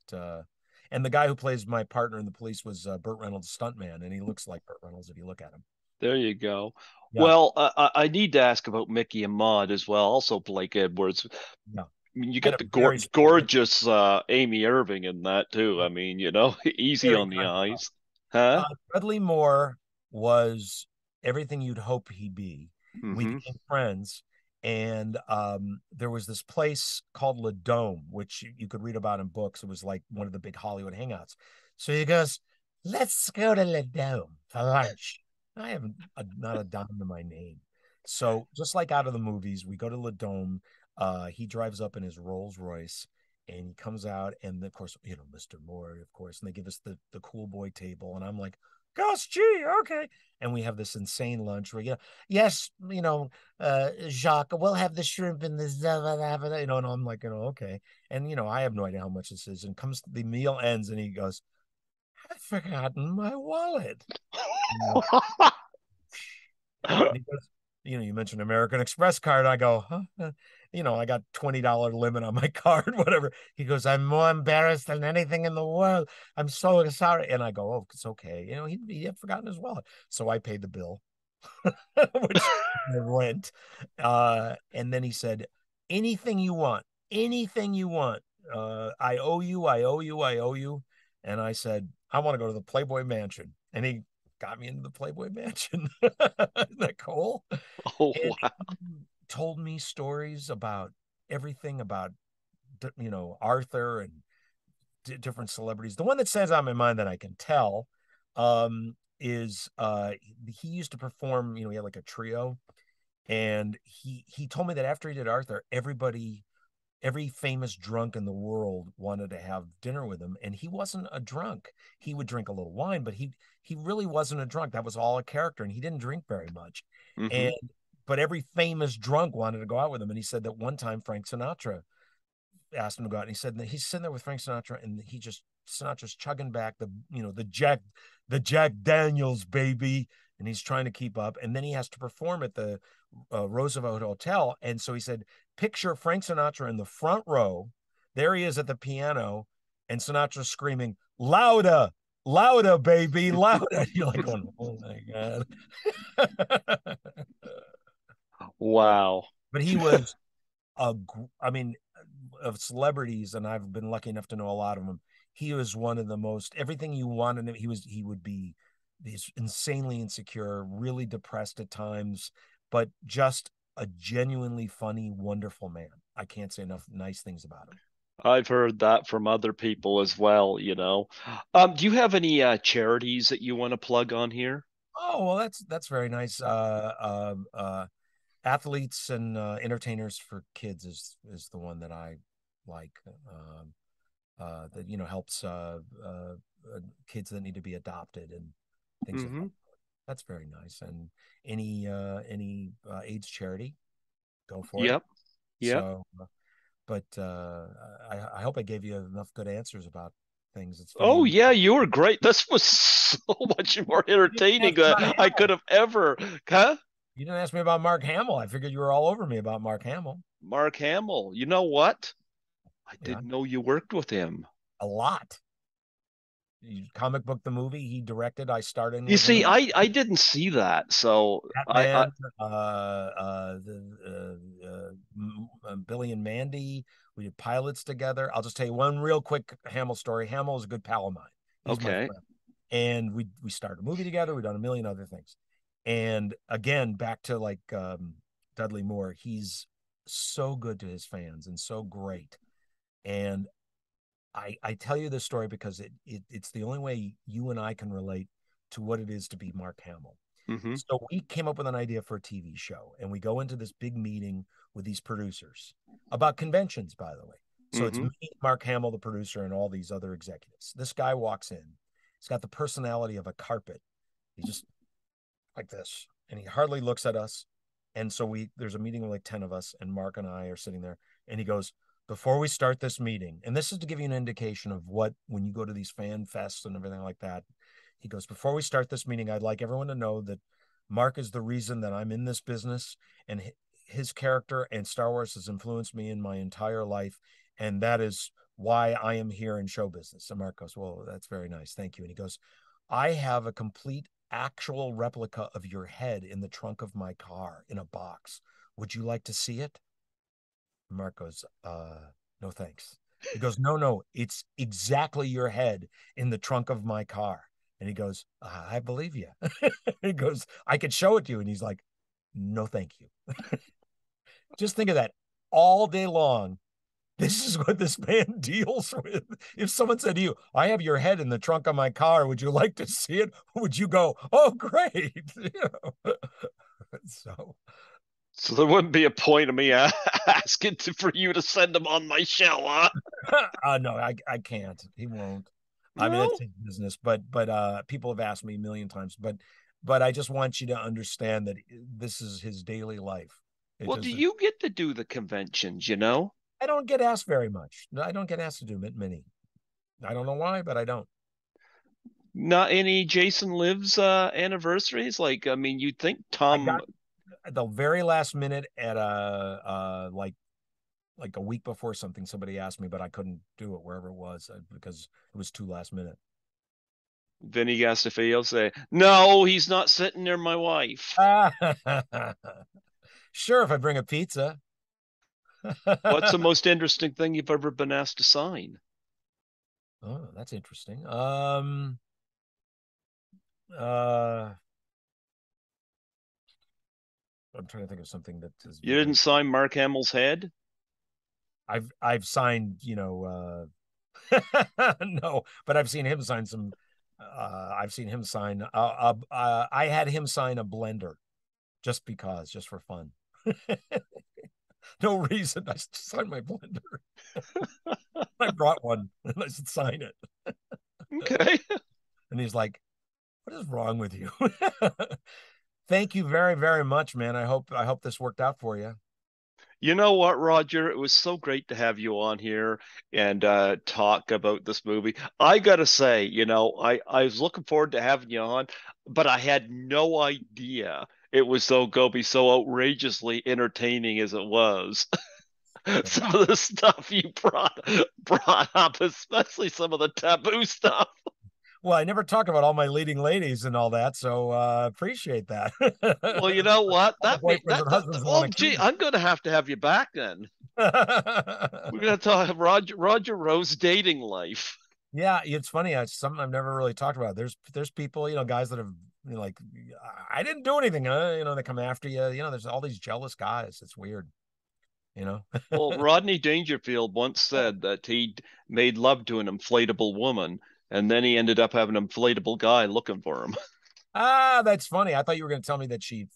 And the guy who plays my partner in the police was Burt Reynolds' stuntman, and he looks like Burt Reynolds if you look at him. There you go. Yeah, Well, I need to ask about Micki and Maude as well. Also, Blake Edwards. yeah. I mean, you I had get a the very small role. gorgeous Amy Irving in that too. I mean, easy Very on the kind. eyes, huh? Dudley Moore was everything you'd hope he'd be. We Mm-hmm. became friends, and there was this place called Le Dome, which you could read about in books. It was like one of the big Hollywood hangouts. So he goes, "Let's go to Le Dome for lunch." I have not a dime to my name. So just like out of the movies, we go to Le Dome. He drives up in his Rolls Royce, and he comes out, and of course, Mr. Moore, of course, and they give us the cool boy table, and I'm like, gosh, gee, okay. And we have this insane lunch where, yes, Jacques, we'll have the shrimp and the and I'm like, okay. And I have no idea how much this is. And comes the meal ends, and he goes, I've forgotten my wallet. And he goes, you mentioned American Express card. I go, huh? I got $20 limit on my card, whatever. He goes, I'm more embarrassed than anything in the world. I'm so sorry. And I go, oh, it's okay. He had forgotten his wallet. So I paid the bill, which went. And then he said, anything you want, anything you want. I owe you, I owe you, I owe you. And I said, I want to go to the Playboy Mansion. And he got me into the Playboy Mansion. Isn't that cool? Oh And wow. he told me stories about everything about Arthur and different celebrities. The one that stands out in my mind that I can tell is he used to perform. He had like a trio, and he told me that after he did Arthur, every famous drunk in the world wanted to have dinner with him, and he wasn't a drunk. He would drink a little wine, but he really wasn't a drunk. That was all a character, and he didn't drink very much. Mm-hmm. And but every famous drunk wanted to go out with him, and he said that one time Frank Sinatra asked him to go out, and he said that he's sitting there with Frank Sinatra, and Sinatra's chugging back the Jack Daniels, baby, and he's trying to keep up, and then he has to perform at the Roosevelt Hotel, and so he said, picture Frank Sinatra in the front row, there he is at the piano, and Sinatra's screaming, louder, louder, baby, louder. And you're like going, oh my god. but Wow. but he was I mean, of celebrities, and I've been lucky enough to know a lot of them. He was one of the most everything you wanted him. He would be he's insanely insecure, really depressed at times, but just a genuinely funny, wonderful man. I can't say enough nice things about him. I've heard that from other people as well. Do you have any charities that you want to plug on here? Oh well, that's very nice. Athletes and entertainers for kids is the one that I like. That helps kids that need to be adopted and things of Mm-hmm. that. That's very nice. And any AIDS charity, go for it. Yep. Yep. So, but I hope I gave you enough good answers about things. It's funny Oh you yeah, you were great. This was so much more didn't ask entertaining me about than I could Hamill. have ever. Huh? You didn't ask me about Mark Hamill. I figured you were all over me about Mark Hamill. Mark Hamill. You know what? I Yeah, didn't know you worked with him. a lot. Comic book the movie he directed. I starred in You with him. see, I didn't see that, so I Batman, Billy and Mandy. We did pilots together. I'll just tell you one real quick Hamill story. Hamill is a good pal of mine. He's my okay. friend, and we started a movie together. We've done a million other things, and again, back to like Dudley Moore. He's so good to his fans and so great. And I tell you this story because it's the only way you and I can relate to what it is to be Mark Hamill. Mm-hmm. So we came up with an idea for a TV show, and we go into this big meeting with these producers about conventions, by the way. So it's Mm-hmm. me, Mark Hamill, the producer, and all these other executives. This guy walks in. He's got the personality of a carpet. He's just like this, and he hardly looks at us. And so there's a meeting with like 10 of us, and Mark and I are sitting there, and he goes, before we start this meeting, and this is to give you an indication of what, when you go to these fan fests and everything like that, he goes, before we start this meeting, I'd like everyone to know that Mark is the reason that I'm in this business, and his character and Star Wars has influenced me in my entire life. And that is why I am here in show business. And Mark goes, well, that's very nice. Thank you. And he goes, I have a complete actual replica of your head in the trunk of my car in a box. Would you like to see it? Mark goes, no, thanks. He goes, no, no, it's exactly your head in the trunk of my car. And he goes, I believe you. He goes, I could show it to you. And he's like, no, thank you. Just think of that all day long. This is what this man deals with. If someone said to you, I have your head in the trunk of my car, would you like to see it? Would you go, oh, great? You know? So So there wouldn't be a point of me asking for you to send him on my show, huh? no, I can't. He won't. I mean, it's No? his business, but people have asked me a million times, but I just want you to understand that this is his daily life. It Well, do just you get to do the conventions, you know? I don't get asked very much. I don't get asked to do many. I don't know why, but I don't. Not any Jason Lives anniversaries? Like, I mean, you'd think I Tom. got the very last minute at a like a week before something. Somebody asked me, but I couldn't do it wherever it was because it was too last minute. Vinny Gastafio say, no, he's not sitting near my wife. Sure, if I bring a pizza. What's the most interesting thing you've ever been asked to sign? Oh, that's interesting. Uh, I'm trying to think of something that is You didn't very. sign Mark Hamill's head? I've signed, no, but I've seen him sign some. I've seen him sign. I had him sign a blender just because, just for fun. No reason. I signed my blender. I brought one and I said, sign it. Okay. And he's like, what is wrong with you? Thank you very, very much, man. I hope this worked out for you. You know what, Roger? It was so great to have you on here and talk about this movie. I gotta say, I was looking forward to having you on, but I had no idea it was so go be so outrageously entertaining as it was. Some of the stuff you brought up, especially some of the taboo stuff. Well, I never talk about all my leading ladies and all that, so appreciate that. Well, you know what? All the boyfriends and husbands want Well, to gee, kill I'm going to have you back then. me. We're going to talk Roger Rose dating life. Yeah, it's funny. It's something I've never really talked about. There's people, guys that have like, I didn't do anything, they come after you. There's all these jealous guys. It's weird, you know. Well, Rodney Dangerfield once said that he made love to an inflatable woman, and then he ended up having an inflatable guy looking for him. Ah, that's funny. I thought you were going to tell me that she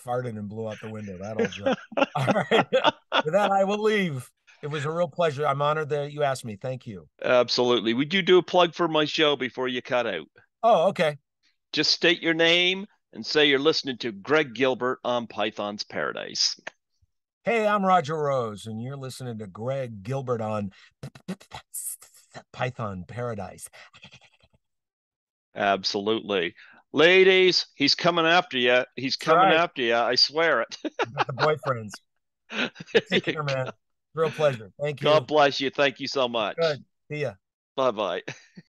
farted and blew out the window. That old joke. All right. With that, I will leave. It was a real pleasure. I'm honored that you asked me. Thank you. Absolutely. Would you do a plug for my show before you cut out? Oh, okay. Just state your name and say you're listening to Greg Gilbert on Python's Paradise. Hey, I'm Roger Rose, and you're listening to Greg Gilbert on Python Paradise. Absolutely. Ladies, he's coming after you. He's That's coming right. after you. I swear it. The boyfriends. There Take you care, go. man. Real pleasure. Thank God you. bless you. Thank you so much. Good. See ya. Bye bye.